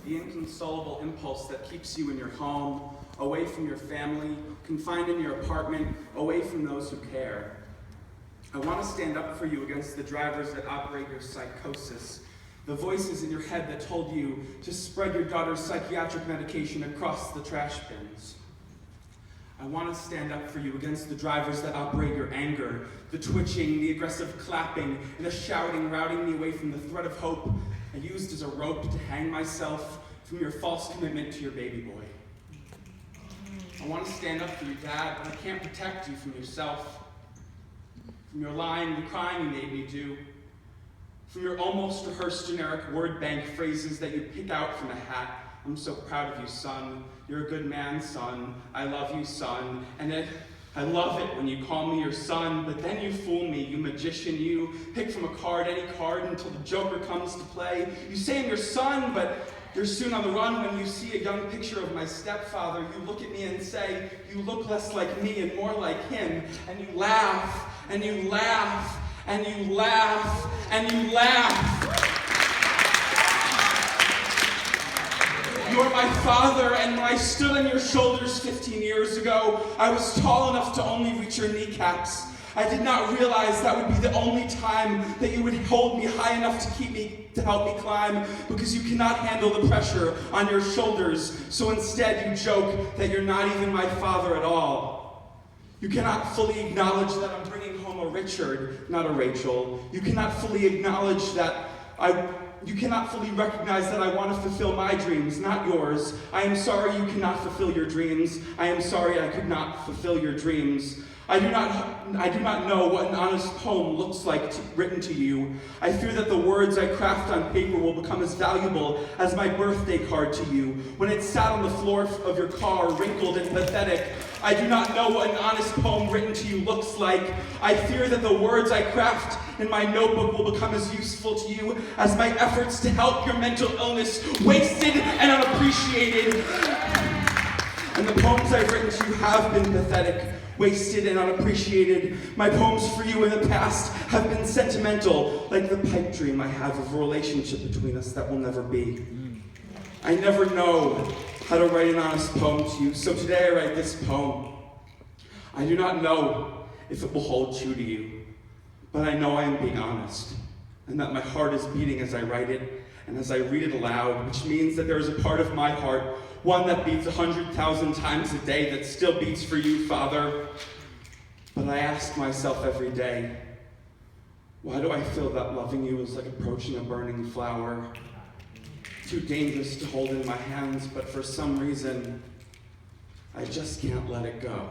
the inconsolable impulse that keeps you in your home, away from your family, confined in your apartment, away from those who care. I want to stand up for you against the drivers that operate your psychosis, the voices in your head that told you to spread your daughter's psychiatric medication across the trash bins. I want to stand up for you against the drivers that operate your anger, the twitching, the aggressive clapping, and the shouting, routing me away from the thread of hope I used as a rope to hang myself from your false commitment to your baby boy. I want to stand up for you, Dad, but I can't protect you from yourself, from your lying and crying you made me do, from your almost rehearsed generic word bank phrases that you pick out from a hat. I'm so proud of you, son. You're a good man, son. I love you, son. And I love it when you call me your son, but then you fool me, you magician, you. Pick from a card, any card, until the joker comes to play. You say I'm your son, but you're soon on the run when you see a young picture of my stepfather. You look at me and say, you look less like me and more like him. And you laugh, and you laugh, and you laugh, and you laugh. You're my father, and when I stood on your shoulders 15 years ago, I was tall enough to only reach your kneecaps. I did not realize that would be the only time that you would hold me high enough to help me climb, because you cannot handle the pressure on your shoulders. So instead, you joke that you're not even my father at all. You cannot fully acknowledge that I'm bringing home a Richard, not a Rachel. You cannot fully acknowledge that You cannot fully recognize that I want to fulfill my dreams, not yours. I am sorry you cannot fulfill your dreams. I am sorry I could not fulfill your dreams. I do not know what an honest poem looks like written to you. I fear that the words I craft on paper will become as valuable as my birthday card to you. When it sat on the floor of your car, wrinkled and pathetic, I do not know what an honest poem written to you looks like. I fear that the words I craft in my notebook will become as useful to you as my efforts to help your mental illness, wasted and unappreciated. And the poems I've written to you have been pathetic, wasted and unappreciated. My poems for you in the past have been sentimental, like the pipe dream I have of a relationship between us that will never be. I never know how to write an honest poem to you, so today I write this poem. I do not know if it will hold true to you, but I know I am being honest, and that my heart is beating as I write it, and as I read it aloud, which means that there is a part of my heart, one that beats 100,000 times a day, that still beats for you, Father. But I ask myself every day, why do I feel that loving you is like approaching a burning flower? Too dangerous to hold in my hands, but for some reason, I just can't let it go.